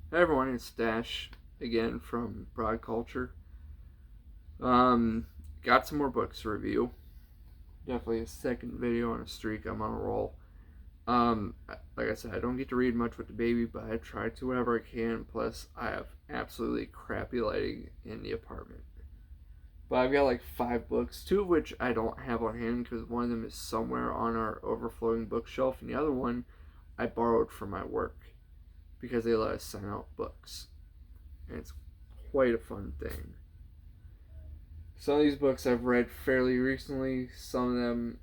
Hey everyone, it's Dash again from Broad Culture. Got some more books to review. Definitely a second video on a streak. I'm on a roll. Like I said, I don't get to read much with the baby, but I try to whenever I can. Plus, I have absolutely crappy lighting in the apartment. But I've got like 5 books, 2 of which I don't have on hand because one of them is somewhere on our overflowing bookshelf, and the other one I borrowed from my work because they let us sign out books. And it's quite a fun thing. Some of these books I've read fairly recently, some of them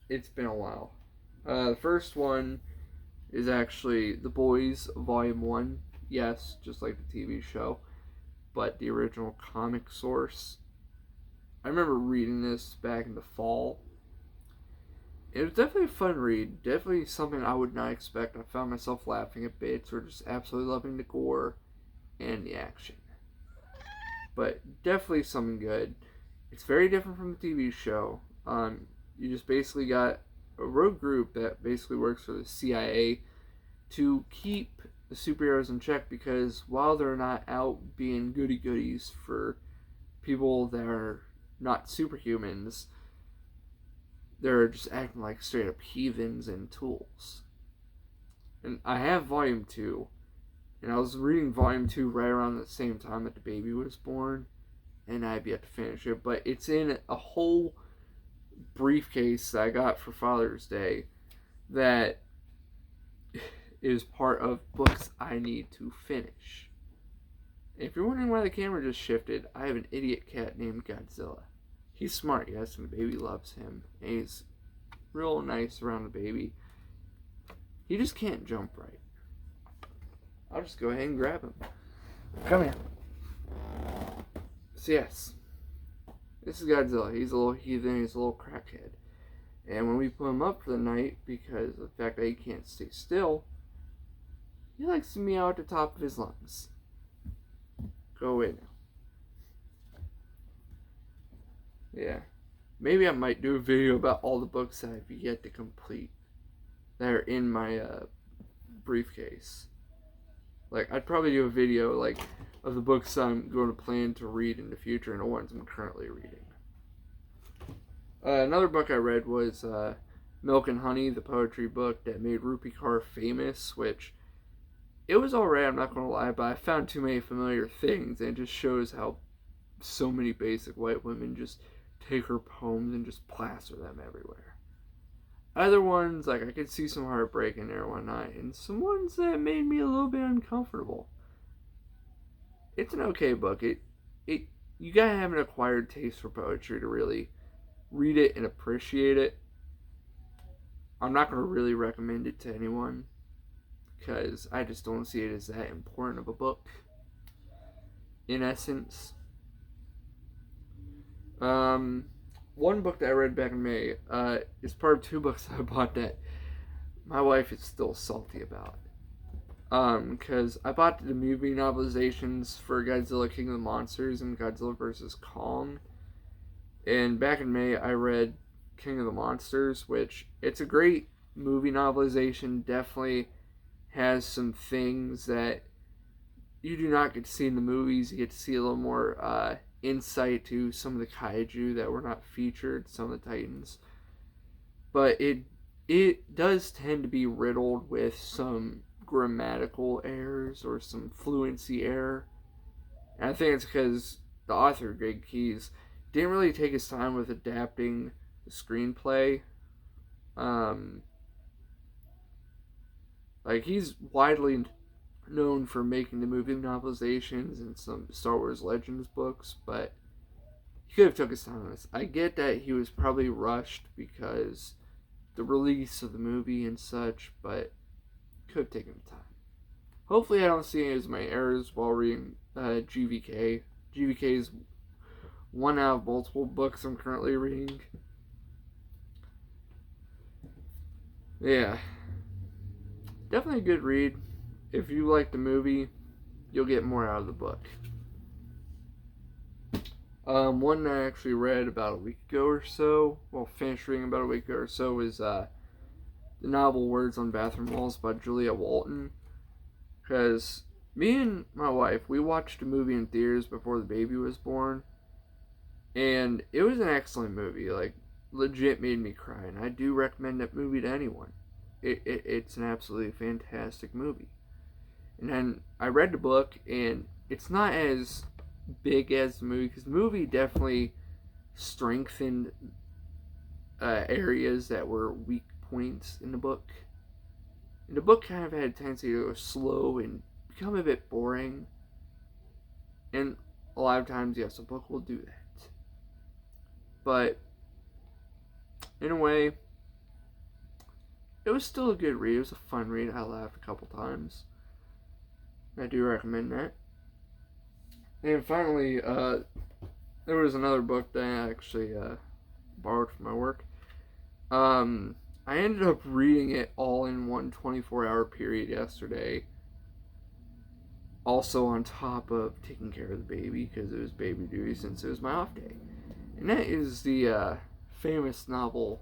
it's been a while. The first one is actually The Boys, Volume 1. Yes, just like the TV show, but the original comic source. I remember reading this back in the fall. It was definitely a fun read. Definitely something I would not expect. I found myself laughing at bits or just absolutely loving the gore and the action. But definitely something good. It's very different from the TV show. You just basically got a rogue group that basically works for the CIA to keep the superheroes in check because while they're not out being goody goodies for people that are not superhumans, they're just acting like straight up heathens and tools. And I have Volume 2, and I was reading Volume 2 right around the same time that the baby was born, and I've yet to finish it, but it's in a whole briefcase that I got for Father's Day that is part of books I need to finish. If you're wondering why the camera just shifted, I have an idiot cat named Godzilla. He's smart, yes, and the baby loves him. And he's real nice around the baby. He just can't jump right. I'll just go ahead and grab him. Come here. So yes, this is Godzilla. He's a little heathen, he's a little crackhead. And when we put him up for the night, because of the fact that he can't stay still, he likes to meow at the top of his lungs. Go away now. Yeah. Maybe I might do a video about all the books that I've yet to complete that are in my briefcase. Like, I'd probably do a video, like, of the books I'm going to plan to read in the future and the ones I'm currently reading. Another book I read was Milk and Honey, the poetry book that made Rupi Kaur famous, which it was alright, I'm not going to lie, but I found too many familiar things, and it just shows how so many basic white women just take her poems and just plaster them everywhere. Other ones, like I could see some heartbreak in there one night, and some ones that made me a little bit uncomfortable. It's an okay book. It you gotta have an acquired taste for poetry to really read it and appreciate it. I'm not gonna really recommend it to anyone because I just don't see it as that important of a book. In essence, one book that I read back in May is part of 2 books that I bought that my wife is still salty about. Because I bought the movie novelizations for Godzilla King of the Monsters and Godzilla vs. Kong. And back in May, I read King of the Monsters, which it's a great movie novelization. Definitely has some things that you do not get to see in the movies. You get to see a little more insight to some of the kaiju that were not featured, some of the titans. But it does tend to be riddled with some grammatical errors or some fluency error. And I think it's because the author, Greg Keyes, didn't really take his time with adapting the screenplay. Like, he's widely known for making the movie novelizations and some Star Wars Legends books, but he could have took his time on this. I get that he was probably rushed because the release of the movie and such, but could have taken the time. Hopefully I don't see any of my errors while reading GVK. GVK is one out of multiple books I'm currently reading. Yeah. Definitely a good read. If you like the movie, you'll get more out of the book. One I actually read about a week ago or so, finished reading about a week ago or so, is the novel Words on Bathroom Walls by Julia Walton. Because Me and my wife, we watched a movie in theaters before the baby was born, and it was an excellent movie. Like, legit made me cry, and I do recommend that movie to anyone. It's an absolutely fantastic movie. And then I read the book, and it's not as big as the movie, because the movie definitely strengthened areas that were weak points in the book. And the book kind of had a tendency to go slow and become a bit boring. And a lot of times, yes, a book will do that. But in a way, it was still a good read. It was a fun read. I laughed a couple times. I do recommend that. And finally, there was another book that I actually borrowed from my work. I ended up reading it all in one 24-hour period yesterday. Also on top of taking care of the baby, because it was baby duty since it was my off day. And that is the famous novel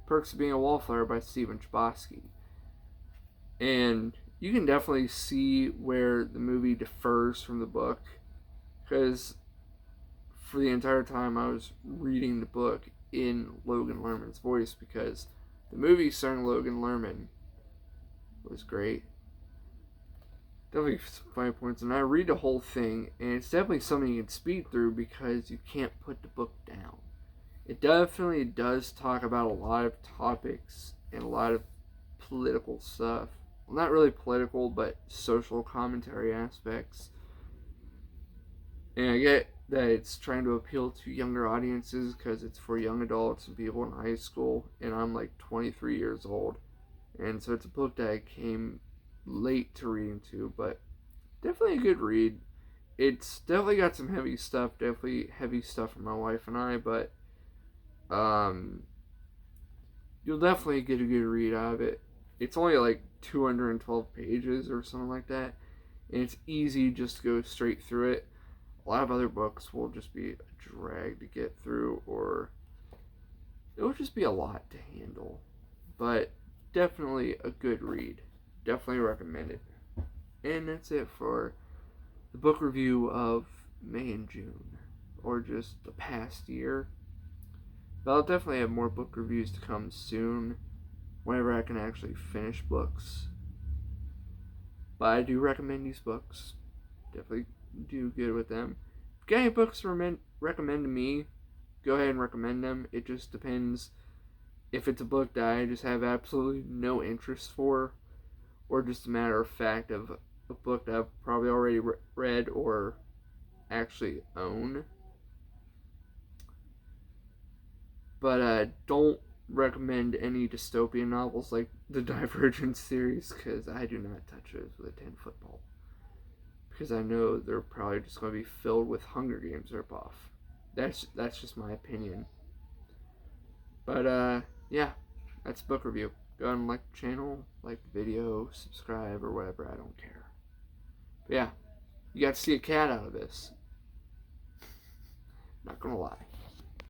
Perks of Being a Wallflower by Stephen Chbosky. And you can definitely see where the movie differs from the book, because for the entire time I was reading the book in Logan Lerman's voice, because the movie starring Logan Lerman was great. Definitely some funny points, and I read the whole thing, and it's definitely something you can speed through because you can't put the book down. It definitely does talk about a lot of topics and a lot of political stuff. Well, not really political, but social commentary aspects. And I get that it's trying to appeal to younger audiences because it's for young adults and people in high school, and I'm like 23 years old. And so it's a book that I came late to reading to, but definitely a good read. It's definitely got some heavy stuff, definitely heavy stuff for my wife and I, but you'll definitely get a good read out of it. It's only like 212 pages or something like that, and it's easy just to go straight through it. A lot of other books will just be a drag to get through, or it will just be a lot to handle. But definitely a good read. Definitely recommend it. And that's it for the book review of May and June, or just the past year. But I'll definitely have more book reviews to come soon, whenever I can actually finish books. But I do recommend these books. Definitely do good with them. If you got any books to recommend to me, go ahead and recommend them. It just depends if it's a book that I just have absolutely no interest for, or just a matter of fact of a book that I've probably already read or actually own. But don't recommend any dystopian novels like the Divergent series, because I do not touch those with a 10-foot pole. Because I know they're probably just going to be filled with Hunger Games ripoff. That's just my opinion. But yeah, that's book review. Go ahead and like the channel, like the video, subscribe, or whatever. I don't care. But yeah, you got to see a cat out of this. Not gonna lie.